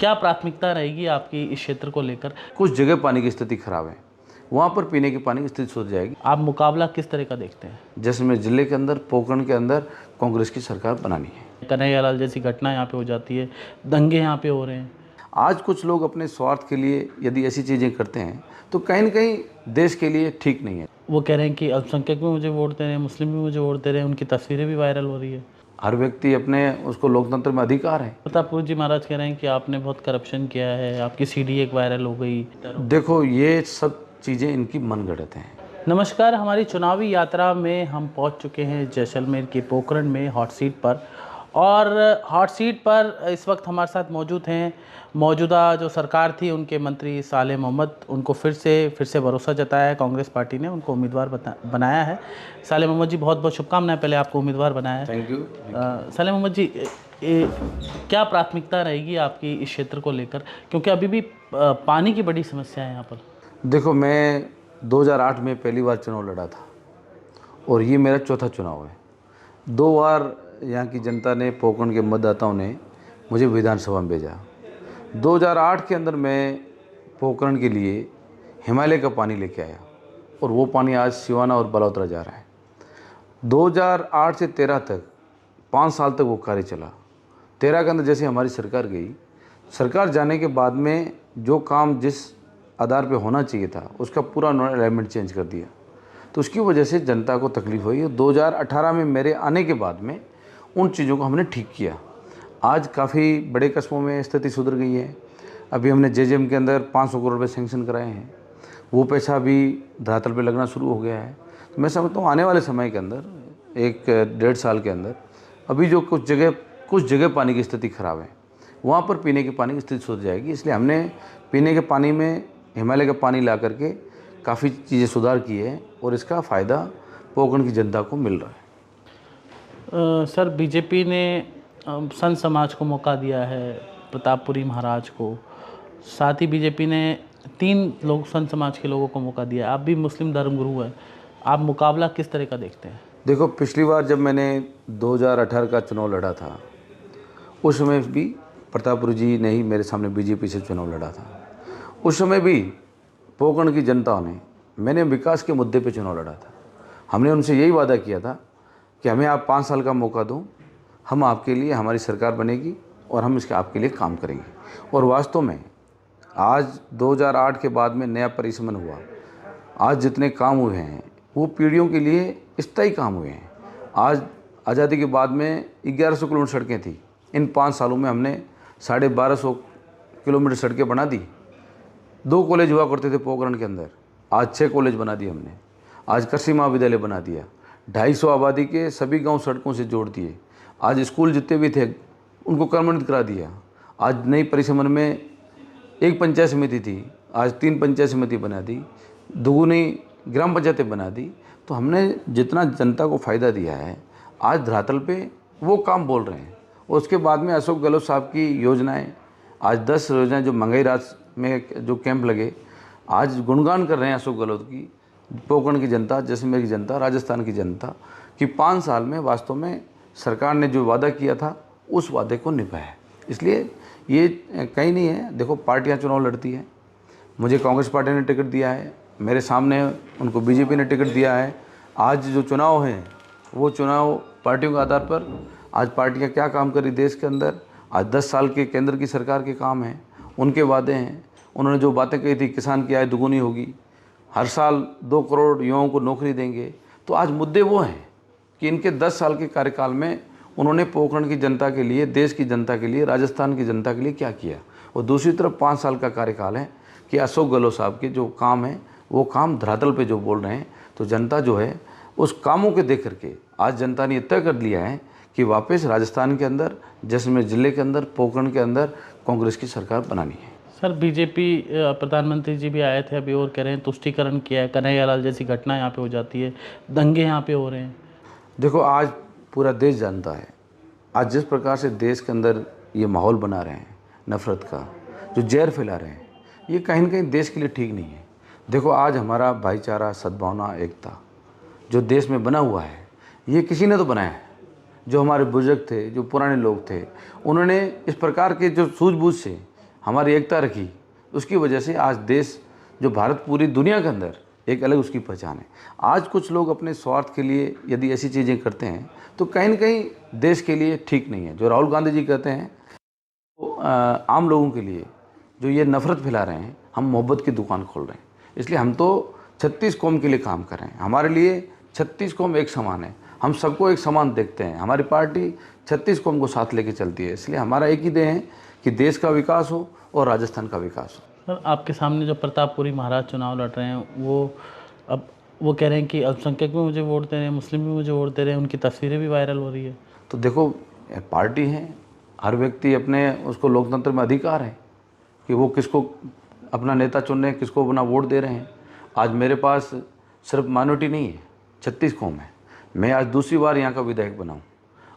क्या प्राथमिकता रहेगी आपकी इस क्षेत्र को लेकर? कुछ जगह पानी की स्थिति खराब है, वहाँ पर पीने के पानी की स्थिति सुधर जाएगी। आप मुकाबला किस तरह का देखते हैं? जैसलमेर जिले के अंदर, पोखरण के अंदर कांग्रेस की सरकार बनानी है। कन्हैयालाल जैसी घटना यहाँ पे हो जाती है, दंगे यहाँ पे हो रहे हैं। आज कुछ लोग अपने स्वार्थ के लिए यदि ऐसी चीज़ें करते हैं तो कहीं न कहीं देश के लिए ठीक नहीं है। वो कह रहे हैं कि अल्पसंख्यक भी मुझे वोट दे रहे हैं, मुस्लिम भी मुझे वोट दे रहे हैं, उनकी तस्वीरें भी वायरल हो रही है। हर व्यक्ति अपने, उसको लोकतंत्र में अधिकार है। प्रतापपुर जी महाराज कह रहे हैं कि आपने बहुत करप्शन किया है, आपकी सीडी एक वायरल हो गई। देखो, ये सब चीज़ें इनकी मनगढ़ंत हैं। नमस्कार, हमारी चुनावी यात्रा में हम पहुंच चुके हैं जैसलमेर के पोखरण में हॉट सीट पर। और हॉट सीट पर इस वक्त हमारे साथ मौजूद हैं मौजूदा जो सरकार थी उनके मंत्री सालेह मोहम्मद। उनको फिर से भरोसा जताया है, कांग्रेस पार्टी ने उनको उम्मीदवार बनाया है। सालेह मोहम्मद जी, बहुत बहुत शुभकामनाएं पहले आपको उम्मीदवार बनाया है। Thank you. सालेह मोहम्मद जी, क्या प्राथमिकता रहेगी आपकी इस क्षेत्र को लेकर, क्योंकि अभी भी पानी की बड़ी समस्या है यहाँ पर? देखो, मैं 2008 में पहली बार चुनाव लड़ा था और ये मेरा चौथा चुनाव है। 2 बार यहाँ की जनता ने, पोखरण के मतदाताओं ने मुझे विधानसभा में भेजा। 2008 के अंदर मैं पोखरण के लिए हिमालय का पानी लेके आया और वो पानी आज सिवाना और बलौतरा जा रहा है। 2008 से 13 तक 5 साल तक वो कार्य चला। 13 के अंदर जैसे हमारी सरकार गई, सरकार जाने के बाद में जो काम जिस आधार पे होना चाहिए था उसका पूरा उन्होंने अलाइनमेंट चेंज कर दिया, तो उसकी वजह से जनता को तकलीफ हुई। 2018 में मेरे आने के बाद में उन चीज़ों को हमने ठीक किया। आज काफ़ी बड़े कस्बों में स्थिति सुधर गई है। अभी हमने जेजेएम के अंदर 500 करोड़ रुपये सेंक्शन कराए हैं, वो पैसा भी धरातल पे लगना शुरू हो गया है। तो मैं समझता हूँ आने वाले समय के अंदर, 1-1.5 साल के अंदर, अभी जो कुछ जगह पानी की स्थिति ख़राब है, वहाँ पर पीने के पानी की स्थिति सुधर जाएगी। इसलिए हमने पीने के पानी में हिमालय का पानी ला करके काफ़ी चीज़ें सुधार की है और इसका फ़ायदा पोखरण की जनता को मिल रहा है। सर, बीजेपी ने संत समाज को मौका दिया है, प्रतापपुरी महाराज को, साथ ही बीजेपी ने 3 लोग संत समाज के लोगों को मौका दिया है। आप भी मुस्लिम धर्मगुरु हैं, आप मुकाबला किस तरह का देखते हैं? देखो, पिछली बार जब मैंने 2018 का चुनाव लड़ा था, उस समय भी प्रतापपुर जी ने ही मेरे सामने बीजेपी से चुनाव लड़ा था। उस समय भी पोखरण की जनता ने, मैंने विकास के मुद्दे पे चुनाव लड़ा था। हमने उनसे यही वादा किया था कि हमें आप 5 साल का मौका दो, हम आपके लिए, हमारी सरकार बनेगी और हम इसके आपके लिए काम करेंगे। और वास्तव में आज 2008 के बाद में नया परिसमन हुआ। आज जितने काम हुए हैं वो पीढ़ियों के लिए स्थायी काम हुए हैं। आज आज़ादी के बाद में 1100 किलोमीटर सड़कें थी, इन 5 सालों में हमने 1250 किलोमीटर सड़कें बना दी। 2 कॉलेज हुआ करते थे पोखरण के अंदर, आज 6 कॉलेज बना दिए हमने। आज कृषि महाविद्यालय बना दिया। 250 आबादी के सभी गांव सड़कों से जोड़ दिए। आज स्कूल जितने भी थे उनको कर्मण्य करा दिया। आज नई परिसमन में 1 पंचायत समिति थी, आज 3 पंचायत समिति बना दी, दुगुनी ग्राम पंचायतें बना दी। तो हमने जितना जनता को फ़ायदा दिया है, आज धरातल पे वो काम बोल रहे हैं। और उसके बाद में अशोक गहलोत साहब की योजनाएं, आज 10 योजनाएं जो महंगाई राज में जो कैंप लगे, आज गुणगान कर रहे हैं अशोक गहलोत की। पोखरण की जनता, जैसलमेर की जनता, राजस्थान की जनता कि 5 साल में वास्तव में सरकार ने जो वादा किया था उस वादे को निभाया। इसलिए ये कहीं नहीं है। देखो, पार्टियां चुनाव लड़ती हैं। मुझे कांग्रेस पार्टी ने टिकट दिया है, मेरे सामने उनको बीजेपी ने टिकट दिया है। आज जो चुनाव हैं वो चुनाव पार्टियों के आधार पर, आज पार्टियाँ क्या काम करी देश के अंदर, आज 10 साल के केंद्र की सरकार के काम हैं, उनके वादे हैं। उन्होंने जो बातें कही थी, किसान की आय दुगुनी होगी, हर साल 2 करोड़ युवाओं को नौकरी देंगे, तो आज मुद्दे वो हैं कि इनके 10 साल के कार्यकाल में उन्होंने पोखरण की जनता के लिए, देश की जनता के लिए, राजस्थान की जनता के लिए क्या किया। और दूसरी तरफ 5 साल का कार्यकाल है कि अशोक गहलोत साहब के जो काम हैं वो काम धरातल पे जो बोल रहे हैं। तो जनता जो है उस कामों के देख करके आज जनता ने तय कर लिया है कि वापस राजस्थान के अंदर, जैसलमेर जिले के अंदर, पोखरण के अंदर कांग्रेस की सरकार बनानी है। सर, बीजेपी प्रधानमंत्री जी भी आए थे अभी और कह रहे हैं तुष्टीकरण किया है, कन्हैयालाल जैसी घटना यहाँ पे हो जाती है, दंगे यहाँ पे हो रहे हैं। देखो, आज पूरा देश जानता है, आज जिस प्रकार से देश के अंदर ये माहौल बना रहे हैं नफ़रत का, जो जहर फैला रहे हैं, ये कहीं ना कहीं देश के लिए ठीक नहीं है। देखो, आज हमारा भाईचारा, सद्भावना, एकता जो देश में बना हुआ है, ये किसी ने तो बनाया है। जो हमारे बुजुर्ग थे, जो पुराने लोग थे, उन्होंने इस प्रकार के जो सूझबूझ से हमारी एकता रखी, उसकी वजह से आज देश जो भारत पूरी दुनिया के अंदर एक अलग उसकी पहचान है। आज कुछ लोग अपने स्वार्थ के लिए यदि ऐसी चीज़ें करते हैं तो कहीं न कहीं देश के लिए ठीक नहीं है। जो राहुल गांधी जी कहते हैं तो आम लोगों के लिए जो ये नफ़रत फैला रहे हैं, हम मोहब्बत की दुकान खोल रहे हैं। इसलिए हम तो 36 कौम के लिए काम कर रहे हैं। हमारे लिए 36 कौम एक समान है, हम सबको एक समान देखते हैं। हमारी पार्टी 36 कौम को साथ लेके चलती है। इसलिए हमारा एक ही ध्येय है कि देश का विकास हो और राजस्थान का विकास हो। सर, आपके सामने जो प्रतापपुरी महाराज चुनाव लड़ रहे हैं वो कह रहे हैं कि अल्पसंख्यक भी मुझे वोट दे रहे हैं, मुस्लिम भी मुझे वोट दे रहे हैं, उनकी तस्वीरें भी वायरल हो रही है। तो देखो, पार्टी है, हर व्यक्ति अपने, उसको लोकतंत्र में अधिकार है कि वो किसको अपना नेता चुन रहे हैं, किसको अपना वोट दे रहे हैं। आज मेरे पास सिर्फ माइनॉरिटी नहीं है, 36 कौम है। मैं आज दूसरी बार यहाँ का विधायक बना हूँ।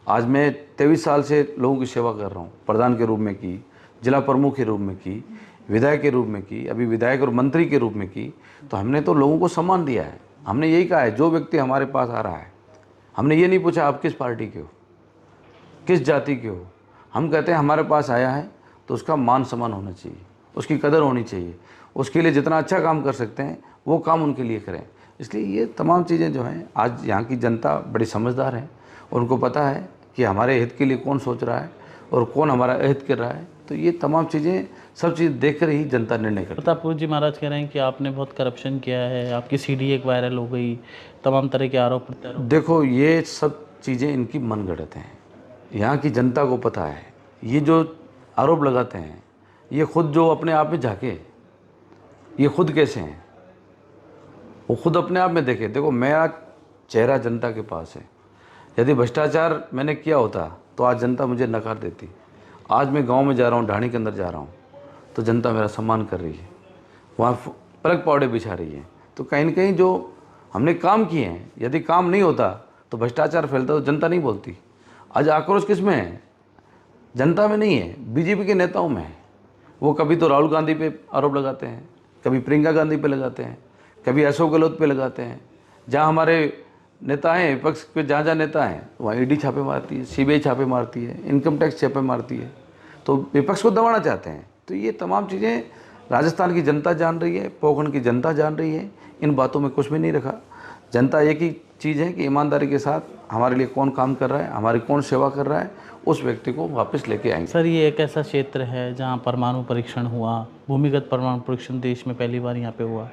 आज मैं 23 साल से लोगों की सेवा कर रहा हूँ। प्रधान के रूप में की, जिला प्रमुख के रूप में की, विधायक के रूप में की, अभी विधायक और मंत्री के रूप में की। तो हमने तो लोगों को सम्मान दिया है। हमने यही कहा है, जो व्यक्ति हमारे पास आ रहा है, हमने ये नहीं पूछा आप किस पार्टी के हो, किस जाति के हो। हम कहते हैं हमारे पास आया है तो उसका मान सम्मान होना चाहिए, उसकी कदर होनी चाहिए, उसके लिए जितना अच्छा काम कर सकते हैं वो काम उनके लिए करें। इसलिए ये तमाम चीज़ें जो हैं, आज यहाँ की जनता बड़ी समझदार है, उनको पता है कि हमारे हित के लिए कौन सोच रहा है और कौन हमारा अहित कर रहा है। तो ये तमाम चीज़ें, सब चीज़ देख कर ही जनता निर्णय करती है। प्रतापपुर जी महाराज कह रहे हैं कि आपने बहुत करप्शन किया है, आपकी सीडी एक वायरल हो गई, तमाम तरह के आरोप प्रत्यारोप। देखो, ये सब चीज़ें इनकी मनगढ़ंत हैं। यहाँ की जनता को पता है, ये जो आरोप लगाते हैं, ये खुद जो अपने आप में झांके, ये खुद कैसे हैं, वो खुद अपने आप में देखे। देखो, मेरा चेहरा जनता के पास है। यदि भ्रष्टाचार मैंने किया होता तो आज जनता मुझे नकार देती। आज मैं गांव में जा रहा हूँ, ढाणी के अंदर जा रहा हूँ, तो जनता मेरा सम्मान कर रही है, वहाँ पलक पौड़े बिछा रही है। तो कहीं न कहीं जो हमने काम किए हैं, यदि काम नहीं होता तो भ्रष्टाचार फैलता तो जनता नहीं बोलती। आज आक्रोश किस में है? जनता में नहीं है, बीजेपी के नेताओं में है। वो कभी तो राहुल गांधी पे आरोप लगाते हैं, कभी प्रियंका गांधी पे लगाते हैं, कभी अशोक गहलोत पे लगाते हैं। जहाँ हमारे नेता हैं, विपक्ष के जहाँ नेता हैं, वहाँ ईडी छापे मारती है, सीबीआई छापे मारती है, इनकम टैक्स छापे मारती है। तो विपक्ष को दबाना चाहते हैं। तो ये तमाम चीज़ें राजस्थान की जनता जान रही है, पोखरण की जनता जान रही है। इन बातों में कुछ भी नहीं रखा। जनता एक ही चीज़ है कि ईमानदारी के साथ हमारे लिए कौन काम कर रहा है, हमारी कौन सेवा कर रहा है, उस व्यक्ति को वापस लेके आएंगे। सर, ये एक ऐसा क्षेत्र है जहाँ परमाणु परीक्षण हुआ, भूमिगत परमाणु परीक्षण देश में पहली बार यहाँ पे हुआ,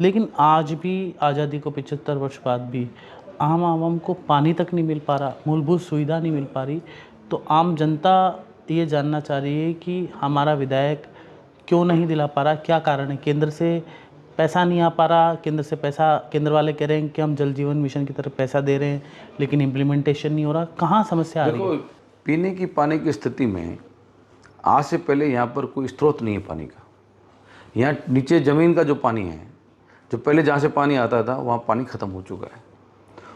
लेकिन आज भी आज़ादी को 75 वर्ष बाद भी आम आवाम को पानी तक नहीं मिल पा रहा, मूलभूत सुविधा नहीं मिल पा रही। तो आम जनता ये जानना चाह रही है कि हमारा विधायक क्यों नहीं दिला पा रहा, क्या कारण है? केंद्र से पैसा नहीं आ पा रहा, केंद्र वाले कह रहे हैं कि हम जल जीवन मिशन की तरफ पैसा दे रहे हैं, लेकिन इम्प्लीमेंटेशन नहीं हो रहा। कहाँ समस्या आ रही है? देखो, पीने की पानी की स्थिति में आज से पहले यहाँ पर कोई स्रोत नहीं है पानी का। यहाँ नीचे ज़मीन का जो पानी है, जो पहले जहाँ से पानी आता था, वहाँ पानी ख़त्म हो चुका है।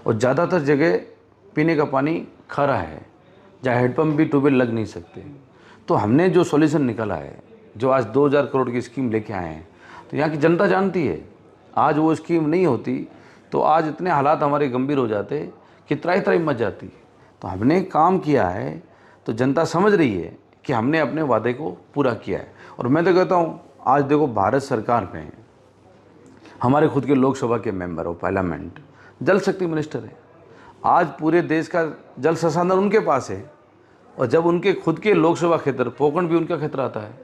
और ज़्यादातर जगह पीने का पानी खारा है, जहाँ हेडपम्प भी ट्यूबवेल लग नहीं सकते। तो हमने जो सॉल्यूशन निकाला है, जो आज 2000 करोड़ की स्कीम लेके आए हैं, तो यहाँ की जनता जानती है। आज वो स्कीम नहीं होती तो आज इतने हालात हमारे गंभीर हो जाते कि त्राही त्राही मच जाती। तो हमने काम किया है, तो जनता समझ रही है कि हमने अपने वादे को पूरा किया है। और मैं तो कहता हूँ, आज देखो, भारत सरकार में हमारे खुद के लोकसभा के मेंबर ऑफ पार्लियामेंट जल शक्ति मिनिस्टर है। आज पूरे देश का जल संसाधन उनके पास है। और जब उनके खुद के लोकसभा क्षेत्र पोखरण भी उनका क्षेत्र आता है।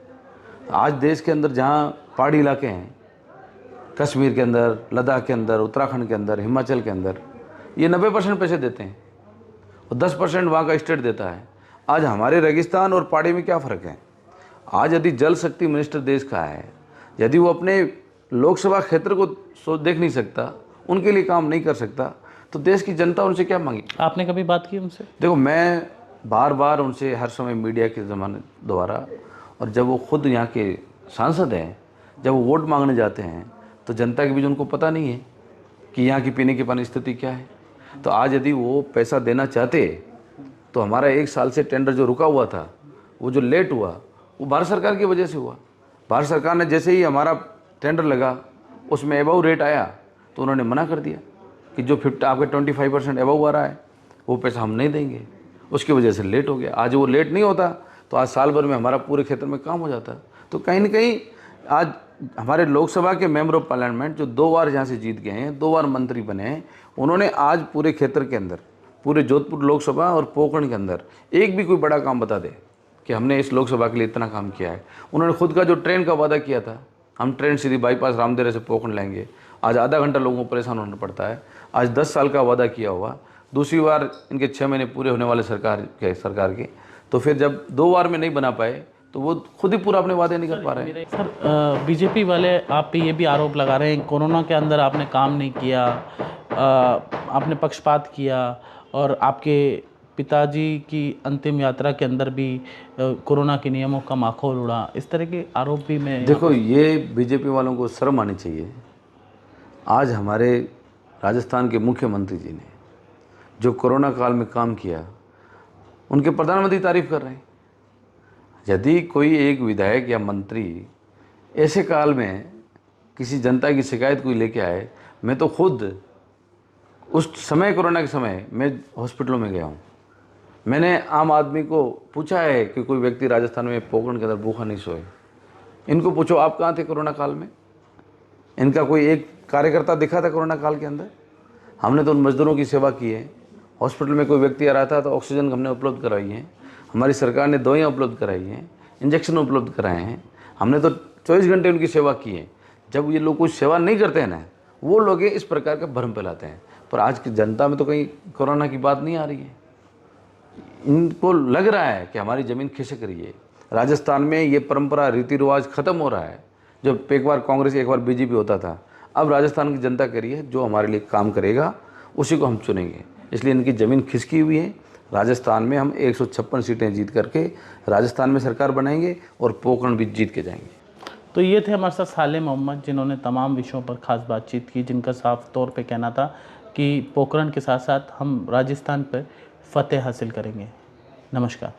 आज देश के अंदर जहाँ पहाड़ी इलाके हैं, कश्मीर के अंदर, लद्दाख के अंदर, उत्तराखंड के अंदर, हिमाचल के अंदर, ये 90% पैसे देते हैं और 10% वहाँ का स्टेट देता है। आज हमारे रेगिस्तान और पहाड़ी में क्या फ़र्क है? आज यदि जल शक्ति मिनिस्टर देश का है, यदि वो अपने लोकसभा क्षेत्र को देख नहीं सकता, उनके लिए काम नहीं कर सकता, तो देश की जनता उनसे क्या मांगी? आपने कभी बात की उनसे? देखो, मैं बार बार उनसे हर समय मीडिया के ज़माने द्वारा, और जब वो खुद यहाँ के सांसद हैं, जब वो वोट मांगने जाते हैं, तो जनता के बीच उनको पता नहीं है कि यहाँ की पीने की पानी स्थिति क्या है। तो आज यदि वो पैसा देना चाहते तो हमारा 1 साल से टेंडर जो रुका हुआ था, वो जो लेट हुआ, वो भारत सरकार की वजह से हुआ। भारत सरकार ने जैसे ही हमारा टेंडर लगा, उसमें एबव रेट आया, तो उन्होंने मना कर दिया कि जो आपके 25% एबव आ रहा है, वो पैसा हम नहीं देंगे। उसकी वजह से लेट हो गया। आज वो लेट नहीं होता तो आज साल भर में हमारा पूरे क्षेत्र में काम हो जाता। तो कहीं ना कहीं आज हमारे लोकसभा के मेंबर ऑफ पार्लियामेंट जो 2 बार यहाँ से जीत गए हैं, 2 बार मंत्री बने हैं, उन्होंने आज पूरे क्षेत्र के अंदर, पूरे जोधपुर लोकसभा और पोखरण के अंदर एक भी कोई बड़ा काम बता दे कि हमने इस लोकसभा के लिए इतना काम किया है। उन्होंने खुद का जो ट्रेन का वादा किया था, हम ट्रेन सीधी बाईपास रामदेवरा से पोखरण लेंगे, आज आधा घंटा लोगों को परेशान होना पड़ता है। आज 10 साल का वादा किया हुआ, दूसरी बार इनके 6 महीने पूरे होने वाले सरकार के, तो फिर जब 2 बार में नहीं बना पाए तो वो खुद ही पूरा अपने वादे नहीं कर पा रहे हैं। सर, बीजेपी वाले आप पे ये भी आरोप लगा रहे हैं कोरोना के अंदर आपने काम नहीं किया, आपने पक्षपात किया और आपके पिताजी की अंतिम यात्रा के अंदर भी कोरोना के नियमों का माखौल उड़ा, इस तरह के आरोप भी मैं देखो, ये बीजेपी वालों को शर्म आनी चाहिए। आज हमारे राजस्थान के मुख्यमंत्री जी ने जो कोरोना काल में काम किया, उनके प्रधानमंत्री तारीफ कर रहे हैं। यदि कोई एक विधायक या मंत्री ऐसे काल में किसी जनता की शिकायत कोई लेके आए, मैं तो खुद उस समय कोरोना के समय मैं हॉस्पिटलों में गया हूँ। मैंने आम आदमी को पूछा है कि कोई व्यक्ति राजस्थान में पोखरण के अंदर भूखा नहीं सोए, इनको पूछो आप कहाँ थे कोरोना काल में। इनका कोई एक कार्यकर्ता दिखा था कोरोना काल के अंदर? हमने तो उन मजदूरों की सेवा की है। हॉस्पिटल में कोई व्यक्ति आ रहा था तो ऑक्सीजन हमने उपलब्ध कराई है, हमारी सरकार ने दवाइयाँ उपलब्ध कराई हैं, इंजेक्शन उपलब्ध कराए हैं, हमने तो 24 घंटे उनकी सेवा की है। जब ये लोग कुछ सेवा नहीं करते हैं ना, वो लोग इस प्रकार का भ्रम फैलाते हैं। पर आज की जनता में तो कहीं कोरोना की बात नहीं आ रही है। इनको लग रहा है कि हमारी ज़मीन खिसक रही है। राजस्थान में ये परंपरा रीति रिवाज ख़त्म हो रहा है। जब एक बार कांग्रेस एक बार बीजेपी होता था, अब राजस्थान की जनता कह रही है जो हमारे लिए काम करेगा उसी को हम चुनेंगे। इसलिए इनकी ज़मीन खिसकी हुई है। राजस्थान में हम 156 सीटें जीत करके राजस्थान में सरकार बनाएंगे और पोखरण भी जीत के जाएंगे। तो ये थे हमारे साथ साले मोहम्मद, जिन्होंने तमाम विषयों पर खास बातचीत की, जिनका साफ तौर पे कहना था कि पोखरण के साथ साथ हम राजस्थान पर फतेह हासिल करेंगे। नमस्कार।